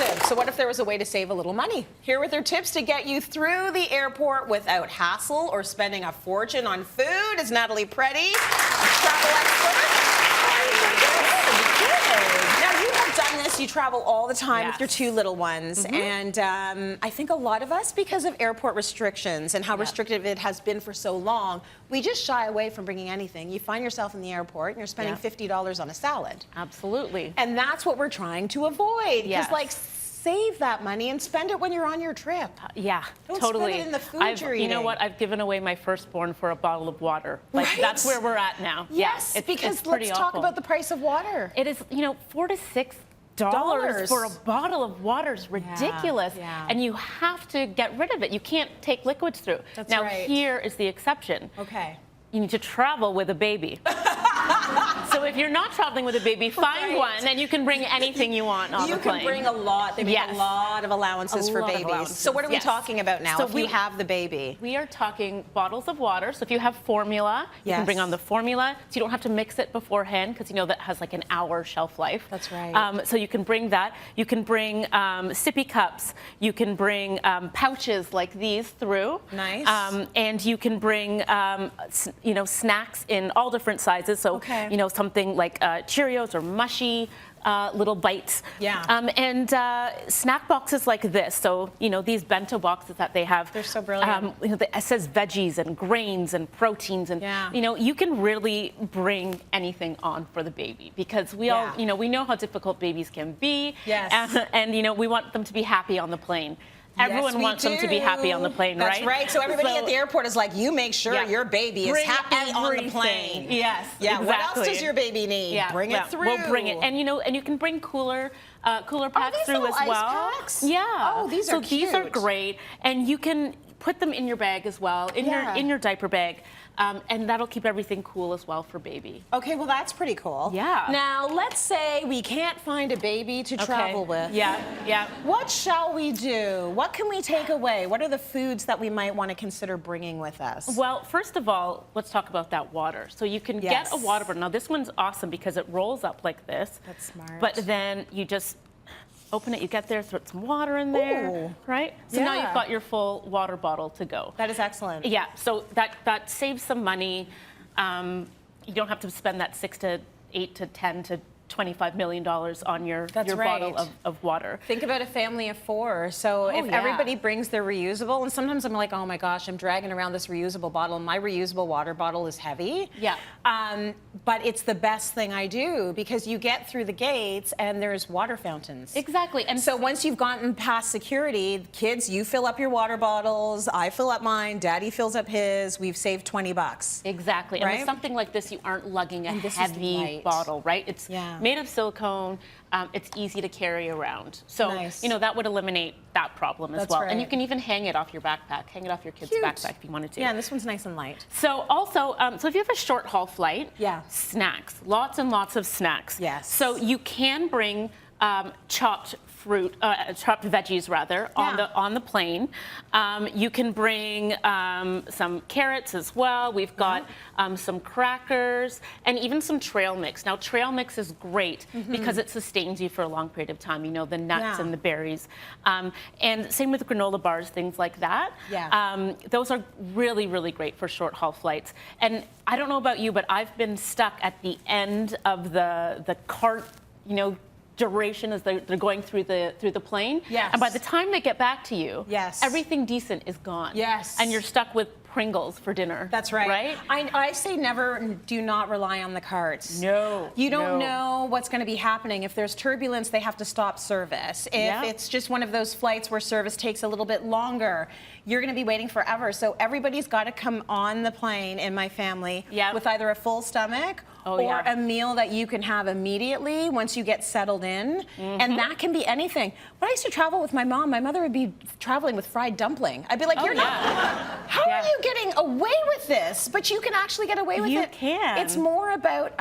expensive. So what if there was a way to save a little money? Here with their tips to get you through the airport without hassle or spending a fortune on food is Natalie Preddie, travel expert. Now, you have done this. You travel all the time with your two little ones. And I think a lot of us, because of airport restrictions and how restrictive it has been for so long, we just shy away from bringing anything. You find yourself in the airport and you're spending $50 on a salad. Absolutely. And that's what we're trying to avoid. Because, like, save that money and spend it when you're on your trip. Yeah, Don't totally. spend it in the food you're eating. You know what? I've given away my firstborn for a bottle of water. Like, that's where we're at now. Yes, yeah, because it's let's talk about the price of water. It is, you know, $4 to $6 for a bottle of water is ridiculous, and you have to get rid of it. You can't take liquids through. That's now, right. here is the exception. Okay. You need to travel with a baby. So if you're not traveling with a baby, find one, and you can bring anything you want on the plane. You can bring a lot. They make a lot of allowances for babies. So what are we talking about now if you have the baby? We are talking bottles of water. So if you have formula, you can bring on the formula. So you don't have to mix it beforehand because you know that has like an hour shelf life. That's right. So you can bring that. You can bring sippy cups. You can bring pouches like these through. Nice. And you can bring you know, snacks in all different sizes. So you know, something like Cheerios or mushy little bites. Yeah. And snack boxes like this. So, you know, these bento boxes that they have. They're so brilliant. You know, it says veggies and grains and proteins. And, you know, you can really bring anything on for the baby because we all, you know, we know how difficult babies can be. Yes. And you know, we want them to be happy on the plane. Everyone wants them to be happy on the plane, right? That's right. So everybody at the airport is like, you make sure your baby is happy on the plane. Yes. Yeah. What else does your baby need? Bring it through. We'll bring it, and you know, and you can bring cooler packs through as well. Ice packs? Yeah. Oh, these are cute. These are great, and you can put them in your bag as well, in your diaper bag. And that'll keep everything cool as well for baby. Okay, well, that's pretty cool. Yeah. Now, let's say we can't find a baby to travel with. Yeah. What shall we do? What can we take away? What are the foods that we might want to consider bringing with us? Well, first of all, let's talk about that water. So you can get a water bottle. Now, this one's awesome because it rolls up like this. That's smart. But then you just open it, you get there, throw some water in there, right? So now you've got your full water bottle to go. That is excellent. Yeah, so that saves some money. You don't have to spend that $6 to $8 to $10 to $25 million on your bottle of water. Think about a family of 4. So if everybody brings their reusable, and sometimes I'm like, oh my gosh, I'm dragging around this reusable bottle. My reusable water bottle is heavy. Yeah. But it's the best thing I do because you get through the gates and there's water fountains. Exactly. And so once you've gotten past security, kids, you fill up your water bottles, I fill up mine, Daddy fills up his, we've saved $20. Exactly. And with something like this, you aren't lugging a heavy bottle, right? It's made of silicone. It's easy to carry around. So, you know, that would eliminate that problem as well. And you can even hang it off your backpack, hang it off your kid's backpack if you wanted to. Yeah, and this one's nice and light. So also, so if you have a short haul flight, snacks, lots and lots of snacks. Yes. So you can bring chopped fruit, chopped veggies rather, on the plane. You can bring some carrots as well. We've got some crackers and even some trail mix. Now, trail mix is great because it sustains you for a long period of time. You know, the nuts and the berries. And same with granola bars, things like that. Those are really, really great for short haul flights. And I don't know about you, but I've been stuck at the end of the cart, you know, duration as they're going through the plane. And by the time they get back to you, everything decent is gone. And you're stuck with Pringles for dinner. That's right. I say do not rely on the carts. No. You don't know what's going to be happening. If there's turbulence, they have to stop service. If it's just one of those flights where service takes a little bit longer, you're going to be waiting forever. So everybody's got to come on the plane in my family with either a full stomach or a meal that you can have immediately once you get settled in. And that can be anything. When I used to travel with my mom, my mother would be traveling with fried dumpling. I'd be like, you're not, how are you getting away with this? But you can actually get away with it. You can. It's more about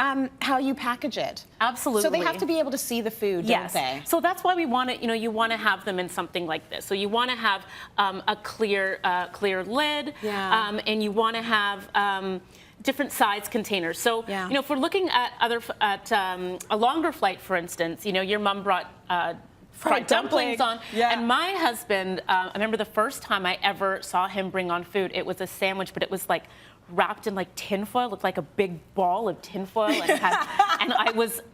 how you package it. Absolutely. So they have to be able to see the food, don't they? So that's why we want to, you know, you want to have them in something like this. So you want to have a clear lid, and you want to have different size containers. So, you know, if we're looking at a longer flight, for instance, you know, your mom brought fried dumplings on. Yeah. And my husband, I remember the first time I ever saw him bring on food, it was a sandwich, but it was like wrapped in like tinfoil, looked like a big ball of tinfoil, and and I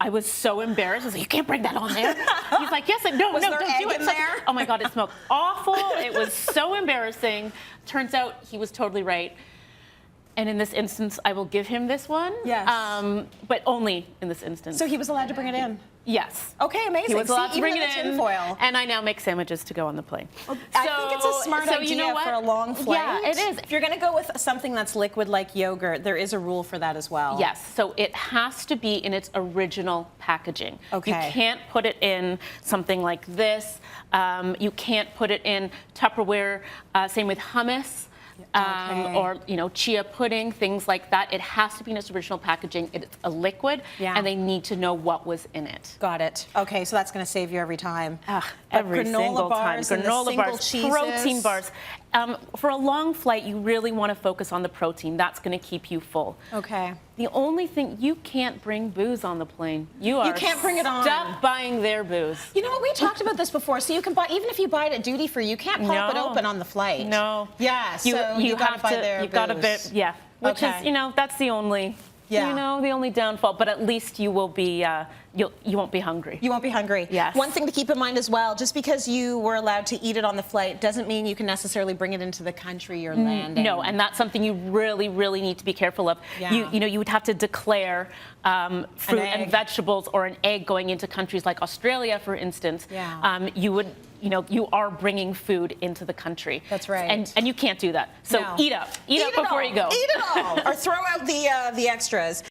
was so embarrassed. I was like, you can't bring that on there. He's like, yes, no, Was there don't egg do it. in there? Oh my God, it smelled awful. It was so embarrassing. Turns out he was totally right. And in this instance, I will give him this one. Yes. But only in this instance. So he was allowed to bring it in? Yes. Okay, amazing. He was allowed to bring even it the in. tinfoil. And I now make sandwiches to go on the plane. I think it's a smart idea you know what? for a long flight. Yeah, it is. If you're going to go with something that's liquid like yogurt, there is a rule for that as well. Yes, so it has to be in its original packaging. Okay. You can't put it in something like this. You can't put it in Tupperware. Same with hummus. Okay. Or chia pudding, things like that. It has to be in its original packaging. It's a liquid, Yeah. and they need to know what was in it. Got it. Okay, so that's going to save you every time. Every granola single time. bars and the Granola single bars, cheeses. protein bars. For a long flight, you really want to focus on the protein. That's going to keep you full. Okay. The only thing, you can't bring booze on the plane. You are can't bring it on. stuck buying their booze. You know what? We talked about this before. So you can buy, even if you buy it at duty free, you can't pop it No. open on the flight. No. Yeah. So you got to buy their You've got to booze. yeah. Which Okay. is, that's the only, the only downfall. But at least you will be, you won't be hungry. You won't be hungry. Yes. One thing to keep in mind as well, just because you were allowed to eat it on the flight doesn't mean you can necessarily bring it into the country you're landing. No, and that's something you really, really need to be careful of. Yeah. You would have to declare fruit egg. and vegetables or an egg going into countries like Australia, for instance. Yeah. You are bringing food into the country. That's right. And you can't do that. So No. eat up. Eat up before you go. Eat it all. Or throw out the extras.